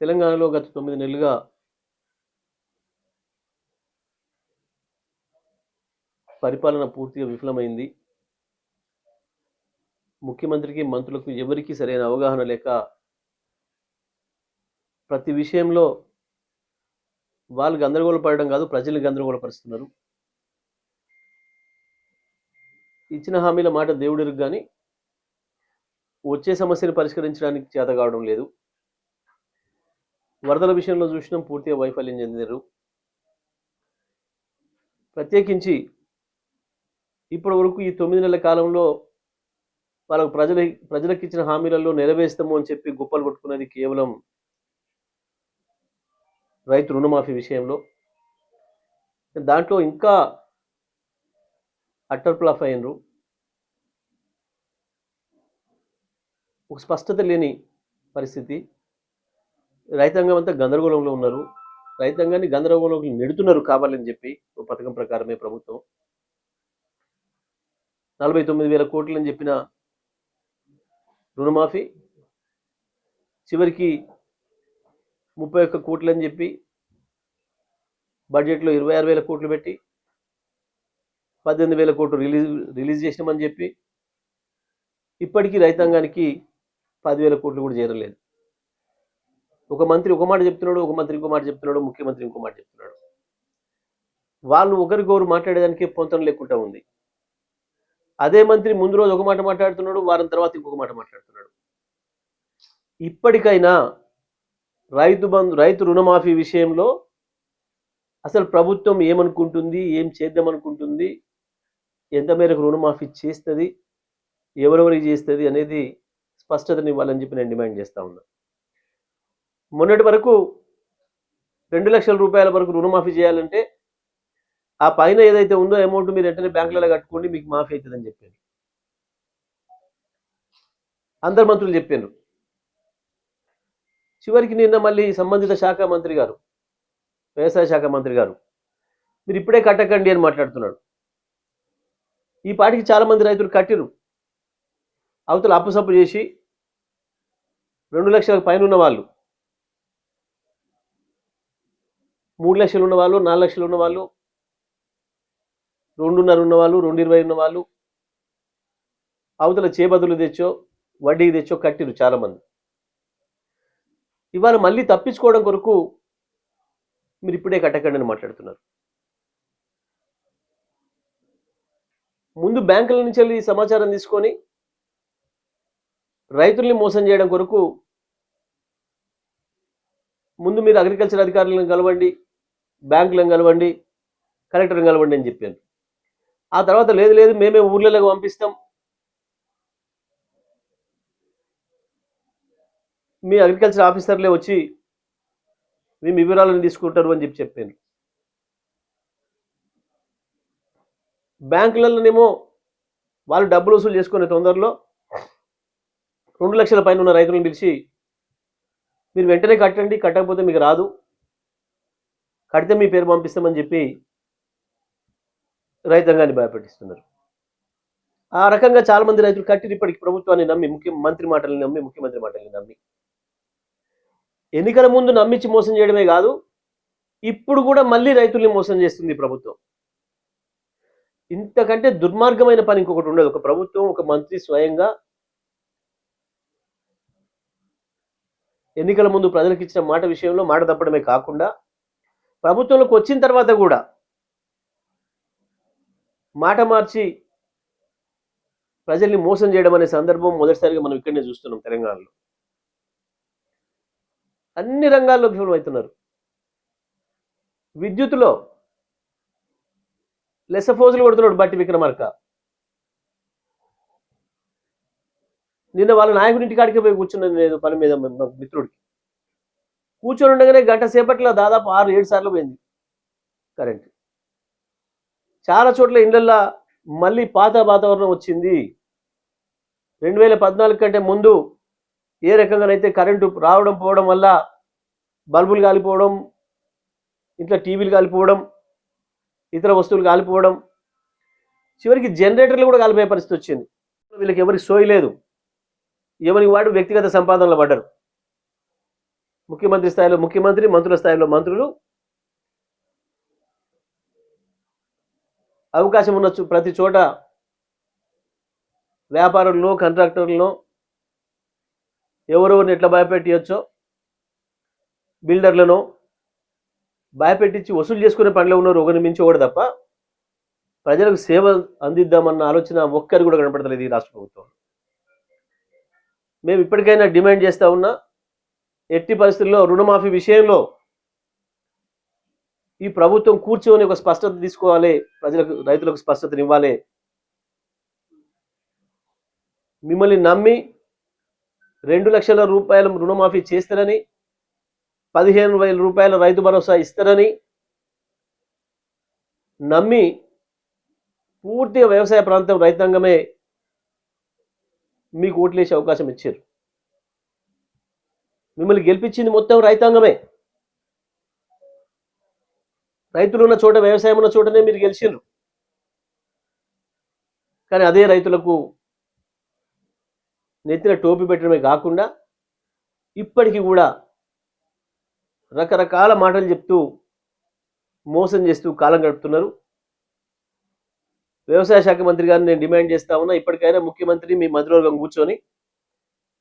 తెలంగాణలో గత 9 నెలలుగా పరిపాలన పూర్తిగా విఫలమైంది. ముఖ్యమంత్రికి, మంత్రులకు ఎవరికీ సరైన అవగాహన లేక ప్రతి విషయంలో వాళ్ళు గందరగోళపడడం కాదు, ప్రజల్ని గందరగోళపరుస్తున్నారు. ఇచ్చిన హామీల మాట దేవుడెరుగు గాని వచ్చే సమస్యను పరిష్కరించడానికి చేత కావడం లేదు. వరదల విషయంలో చూసినాం, పూర్తిగా వైఫల్యం చెందారు. ప్రత్యేకించి ఇప్పటి వరకు ఈ 9 నెలల కాలంలో వాళ్ళకు ప్రజలకు ఇచ్చిన హామీలలో నెరవేరుస్తాము అని చెప్పి గొప్పలు కొట్టుకున్నది కేవలం రైతు రుణమాఫీ విషయంలో. దాంట్లో ఇంకా అట్టర్ ఫ్లాప్ అయినరు. ఒక స్పష్టత లేని పరిస్థితి. రైతాంగం అంతా గందరగోళంలో ఉన్నారు. రైతాంగాన్ని గందరగోళంలో నెడుతున్నారు కావాలని చెప్పి ఒక పథకం ప్రకారమే ప్రభుత్వం 49,000 కోట్లు అని చెప్పిన రుణమాఫీ చివరికి 31 కోట్లు అని చెప్పి బడ్జెట్లో 26,000 కోట్లు పెట్టి 18,000 కోట్లు రిలీజ్ చేసినామని చెప్పి ఇప్పటికీ రైతాంగానికి 10,000 కోట్లు కూడా చేరలేదు. ఒక మంత్రి ఒక మాట చెప్తున్నాడు, ఒక మంత్రి ఇంకో మాట చెప్తున్నాడు, ముఖ్యమంత్రి ఇంకో మాట చెప్తున్నాడు. వాళ్ళు ఒకరికొకరు మాట్లాడేదానికి పొంతన లేకుండా ఉంది. అదే మంత్రి ముందు రోజు ఒక మాట మాట్లాడుతున్నాడు, వారం తర్వాత ఇంకొక మాట మాట్లాడుతున్నాడు. ఇప్పటికైనా రైతు రుణమాఫీ విషయంలో అసలు ప్రభుత్వం ఏమనుకుంటుంది, ఏం చేద్దామనుకుంటుంది, ఎంత మేరకు రుణమాఫీ చేస్తుంది, ఎవరెవరికి చేస్తుంది అనేది స్పష్టతని ఇవ్వాలని చెప్పి నేను డిమాండ్ చేస్తా ఉన్నా. మొన్నటి వరకు 2 లక్షల రూపాయల వరకు రుణమాఫీ చేయాలంటే ఆ పైన ఏదైతే ఉందో అమౌంట్ మీరు వెంటనే బ్యాంకులలో కట్టుకోండి, మీకు మాఫీ అవుతుందని చెప్పారు. అందరు మంత్రులు చెప్పారు. చివరికి నిన్న మళ్ళీ సంబంధిత శాఖ మంత్రి గారు, వ్యవసాయ శాఖ మంత్రి గారు, మీరు ఇప్పుడే కట్టకండి అని మాట్లాడుతున్నాడు. ఈ పాటికి చాలా మంది రైతులు కట్టిరు. అవతల అప్పుసప్పు చేసి 2 లక్షలకు పైన ఉన్న వాళ్ళు, 3 లక్షలు ఉన్న వాళ్ళు, 4 లక్షలు ఉన్న వాళ్ళు, 2.5 ఉన్న వాళ్ళు, 2.20 ఉన్న వాళ్ళు, అవతల చేబదులు తెచ్చో వడ్డీకి తెచ్చో కట్టిరు చాలామంది. ఇవాళ మళ్ళీ తప్పించుకోవడం కొరకు మీరు ఇప్పుడే కట్టకండి అని మాట్లాడుతున్నారు. ముందు బ్యాంకుల నుంచి వెళ్ళి సమాచారం తీసుకొని రైతుల్ని మోసం చేయడం కొరకు ముందు మీరు అగ్రికల్చర్ అధికారులను కలవండి, బ్యాంకులను కలవండి, కలెక్టర్ని కలవండి అని చెప్పాను. ఆ తర్వాత లేదు మేమే ఊర్లలోకి పంపిస్తాం, మీ అగ్రికల్చర్ ఆఫీసర్లే వచ్చి మీ వివరాలను తీసుకుంటారు అని చెప్పాను. బ్యాంకులలోనేమో వాళ్ళు డబ్బులు వసూలు చేసుకునే తొందరలో 2 లక్షల పైన ఉన్న రైతులను పిలిచి మీరు వెంటనే కట్టండి, కట్టకపోతే మీకు రాదు, కడితే మీ పేరు పంపిస్తామని చెప్పి రైతాంగాన్ని భయపెట్టిస్తున్నారు. ఆ రకంగా చాలా మంది రైతులు కట్టిరు ఇప్పటికి ప్రభుత్వాన్ని నమ్మి, ముఖ్యమంత్రి మాటల్ని నమ్మి, ముఖ్యమంత్రి మాటల్ని నమ్మి. ఎన్నికల ముందు నమ్మించి మోసం చేయడమే కాదు, ఇప్పుడు కూడా మళ్ళీ రైతుల్ని మోసం చేస్తుంది ప్రభుత్వం. ఇంతకంటే దుర్మార్గమైన పని ఇంకొకటి ఉండదు. ఒక ప్రభుత్వం, ఒక మంత్రి స్వయంగా ఎన్నికల ముందు ప్రజలకు ఇచ్చిన మాట విషయంలో మాట తప్పడమే కాకుండా ప్రభుత్వంలోకి వచ్చిన తర్వాత కూడా మాట మార్చి ప్రజల్ని మోసం చేయడం అనే సందర్భం మొదటిసారిగా మనం ఇక్కడనే చూస్తున్నాం తెలంగాణలో. అన్ని రంగాల్లో విఫలమవుతున్నారు. విద్యుత్తులో లెసఫోజులు కొడుతున్నాడు బట్టి విక్రమార్క. నిన్న వాళ్ళ నాయకుడింటి కాడికి పోయి కూర్చున్నాను నేను పని మీద, మిత్రుడికి కూర్చొని ఉండగానే గంట సేపట్లో దాదాపు 6-7 సార్లు పోయింది కరెంట్. చాలా చోట్ల ఇళ్లల్లో మళ్ళీ పాత వాతావరణం వచ్చింది. 2014 కంటే ముందు ఏ రకంగానైతే కరెంటు రావడం పోవడం వల్ల బల్బులు కాలిపోవడం, ఇంట్లో టీవీలు కాలిపోవడం, ఇతర వస్తువులు కాలిపోవడం, చివరికి జనరేటర్లు కూడా కాలిపోయే పరిస్థితి వచ్చింది. వీళ్ళకి ఎవరికి సోయి లేదు, ఎవరికి వాడు వ్యక్తిగత సంపాదనలు పడ్డారు. ముఖ్యమంత్రి స్థాయిలో ముఖ్యమంత్రి, మంత్రుల స్థాయిలో మంత్రులు, అవకాశం ఉన్న ప్రతి చోట వ్యాపారులను, కాంట్రాక్టర్లను ఎవరెవరిని ఎట్లా భయపెట్టచ్చో, బిల్డర్లను భయపెట్టించి వసూలు చేసుకునే పనిలో ఉన్నారు ఒకరిని మించి ఒకటి తప్ప ప్రజలకు సేవ అందిద్దామన్న ఆలోచన ఒక్కరు కూడా కనపడతలేదు ఈ రాష్ట్ర ప్రభుత్వం. మేము ఇప్పటికైనా డిమాండ్ చేస్తూ ఉన్నా, ఎట్టి పరిస్థితుల్లో రుణమాఫీ విషయంలో ఈ ప్రభుత్వం కూర్చొని ఒక స్పష్టత తీసుకోవాలి, ప్రజలకు రైతులకు స్పష్టతనివ్వాలి. మిమ్మల్ని నమ్మి 2 లక్షల రూపాయల రుణమాఫీ చేస్తారని, 15,000 రూపాయల రైతు భరోసా ఇస్తారని నమ్మి పూర్తిగా వ్యవసాయ ప్రాంతం రైతాంగమే మీకు ఓట్లేసే అవకాశం ఇచ్చారు. మిమ్మల్ని గెలిపించింది మొత్తం రైతాంగమే. రైతులు ఉన్న చోట, వ్యవసాయం ఉన్న చోటనే మీరు గెలిచిండ్రు. కానీ అదే రైతులకు నెత్తిన టోపీ పెట్టడమే కాకుండా ఇప్పటికీ కూడా రకరకాల మాటలు చెప్తూ మోసం చేస్తూ కాలం గడుపుతున్నారు. వ్యవసాయ శాఖ మంత్రి గారిని నేను డిమాండ్ చేస్తా ఉన్నా, ఇప్పటికైనా ముఖ్యమంత్రి మీ మంత్రివర్గం కూర్చొని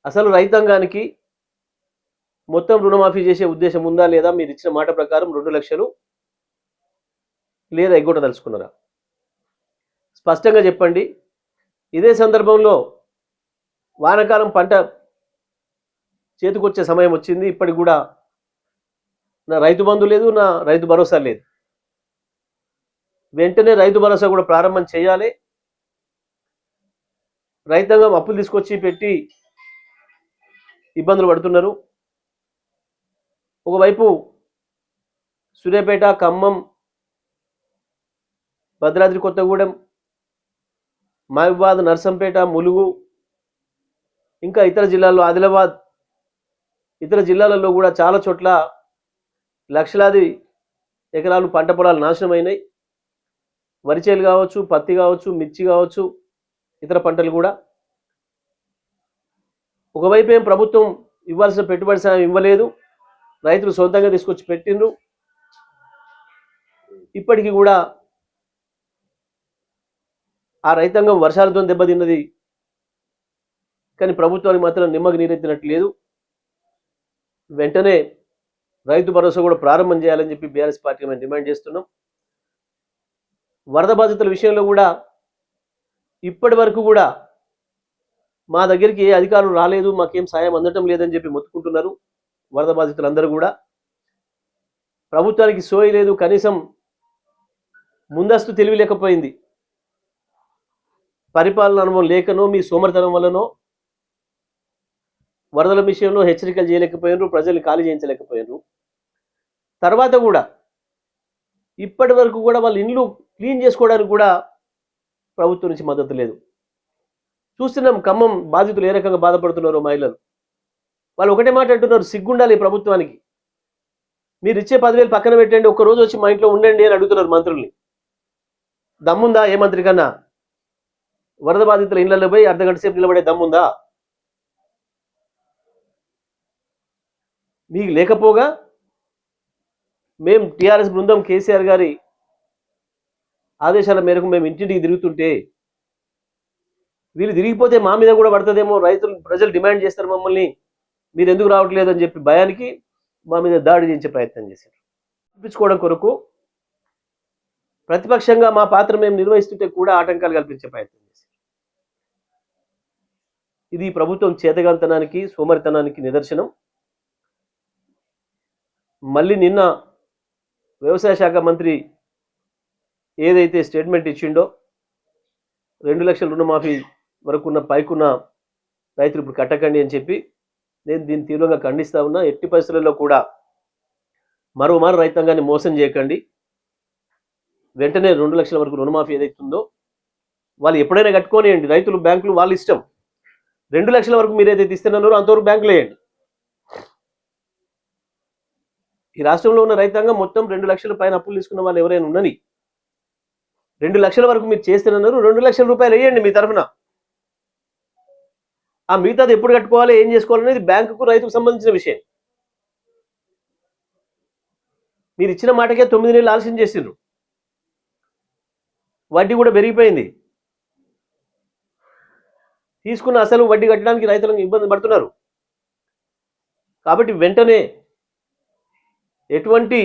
అసలు రైతాంగానికి మొత్తం రుణమాఫీ చేసే ఉద్దేశం ఉందా లేదా, మీరు ఇచ్చిన మాట ప్రకారం 2 లక్షలు లేదా ఎగ్గొట్టదలుచుకున్నారా స్పష్టంగా చెప్పండి. ఇదే సందర్భంలో వానాకాలం పంట చేతికొచ్చే సమయం వచ్చింది. ఇప్పటికి కూడా నా రైతు బంధు లేదు, నా రైతు భరోసా లేదు. వెంటనే రైతు భరోసా కూడా ప్రారంభం చేయాలి. రైతాంగం అప్పులు తీసుకొచ్చి పెట్టి ఇబ్బందులు పడుతున్నారు. ఒకవైపు సూర్యాపేట, ఖమ్మం, భద్రాద్రి కొత్తగూడెం, మహబూబాద్, నర్సంపేట, ములుగు, ఇంకా ఇతర జిల్లాల్లో, ఆదిలాబాద్, ఇతర జిల్లాలలో కూడా చాలా చోట్ల లక్షలాది ఎకరాలు పంట పొలాలు నాశనమైనాయి. వరిచేలు కావచ్చు, పత్తి కావచ్చు, మిర్చి కావచ్చు, ఇతర పంటలు కూడా. ఒకవైపు ఏం ప్రభుత్వం ఇవ్వాల్సిన పెట్టుబడి సాయం ఇవ్వలేదు, రైతులు సొంతంగా తీసుకొచ్చి పెట్టిండ్రు. ఇప్పటికీ కూడా ఆ రైతాంగం వర్షాలతో దెబ్బతిన్నది, కానీ ప్రభుత్వానికి మాత్రం నిమ్మకు నీరెత్తినట్టు లేదు. వెంటనే రైతు భరోసా కూడా ప్రారంభం చేయాలని చెప్పి బీఆర్ఎస్ పార్టీ మేము డిమాండ్ చేస్తున్నాం. వరద బాధితుల విషయంలో కూడా ఇప్పటి వరకు కూడా మా దగ్గరికి ఏ అధికారులు రాలేదు, మాకేం సాయం అందటం లేదని చెప్పి మొత్తుకుంటున్నారు వరద బాధితులందరూ కూడా. ప్రభుత్వానికి సోయి లేదు, కనీసం ముందస్తు తెలివి లేకపోయింది. పరిపాలన అనుభవం లేకనో మీ సోమరితనం వల్లనో వరదల విషయంలో హెచ్చరికలు చేయలేకపోయినారు, ప్రజల్ని ఖాళీ చేయించలేకపోయినారు. తర్వాత కూడా ఇప్పటి వరకు కూడా వాళ్ళ ఇండ్లు క్లీన్ చేసుకోవడానికి కూడా ప్రభుత్వం నుంచి మద్దతు లేదు. చూస్తున్నాం ఖమ్మం బాధితులు ఏ రకంగా బాధపడుతున్నారో మహిళలు. వాళ్ళు ఒకటే మాట అంటున్నారు, సిగ్గుండాలి ప్రభుత్వానికి, మీరు ఇచ్చే 10,000 పక్కన పెట్టండి, ఒక్కరోజు వచ్చి మా ఇంట్లో ఉండండి అని అడుగుతున్నారు మంత్రుల్ని. దమ్ముందా ఏ మంత్రి కన్నా వరద బాధితుల ఇళ్లలో పోయి అర్ధగంట సేపు నిలబడే దమ్ముందా? మీకు లేకపోగా మేము టీఆర్ఎస్ బృందం కేసీఆర్ గారి ఆదేశాల మేరకు మేము ఇంటింటికి తిరుగుతుంటే వీళ్ళు తిరిగిపోతే మా మీద కూడా పడుతుందేమో, ప్రజలు డిమాండ్ చేస్తారు మమ్మల్ని, మీరు ఎందుకు రావట్లేదు అని చెప్పి భయానికి మా మీద దాడి చేయించే ప్రయత్నం చేశారు. చూపించుకోవడం కొరకు ప్రతిపక్షంగా మా పాత్ర మేము నిర్వహిస్తుంటే కూడా ఆటంకాలు కల్పించే ప్రయత్నం చేశారు. ఇది ప్రభుత్వం చేతగాంతనానికి, సోమరితనానికి నిదర్శనం. మళ్ళీ నిన్న వ్యవసాయ శాఖ మంత్రి ఏదైతే స్టేట్మెంట్ ఇచ్చిండో 2 లక్షల రుణమాఫీ వరకు ఉన్న పైకున్న రైతులు ఇప్పుడు కట్టకండి అని చెప్పి, నేను దీన్ని తీవ్రంగా ఖండిస్తా ఉన్నా. ఎట్టి పరిస్థితుల్లో కూడా మరోమారు రైతాంగాన్ని మోసం చేయకండి. వెంటనే 2 లక్షల వరకు రుణమాఫీ ఏదైతుందో వాళ్ళు ఎప్పుడైనా కట్టుకోనియండి, రైతులు బ్యాంకులు వాళ్ళ ఇష్టం. 2 లక్షల వరకు మీరు ఏదైతే ఇస్తున్నారో అంతవరకు బ్యాంకులు వేయండి. ఈ రాష్ట్రంలో ఉన్న రైతాంగం మొత్తం 2 లక్షల పైన అప్పులు తీసుకున్న వాళ్ళు ఎవరైనా ఉన్నని 2 లక్షల వరకు మీరు చేస్తున్నారు, 2 లక్షల రూపాయలు వేయండి మీ తరఫున. ఆ మిగతాది ఎప్పుడు కట్టుకోవాలి, ఏం చేసుకోవాలనేది బ్యాంకుకు రైతుకు సంబంధించిన విషయం. మీరు ఇచ్చిన మాటకే 9 నెలలు ఆలస్యం చేసిండ్రు. వడ్డీ కూడా పెరిగిపోయింది. తీసుకున్న అసలు వడ్డీ కట్టడానికి రైతులకు ఇబ్బంది పడుతున్నారు. కాబట్టి వెంటనే ఎటువంటి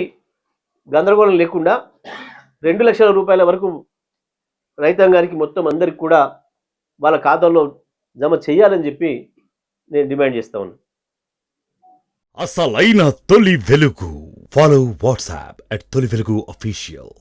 గందరగోళం లేకుండా 2 లక్షల రూపాయల వరకు రైతాంగానికి మొత్తం అందరికి కూడా వాళ్ళ ఖాతాల్లో జమ చేయాలని చెప్పి నేను డిమాండ్ చేస్తా ఉన్నాను. అసలైన తొలి వెలుగు. ఫాలో వాట్సాప్ @తొలి వెలుగు అఫీషియల్.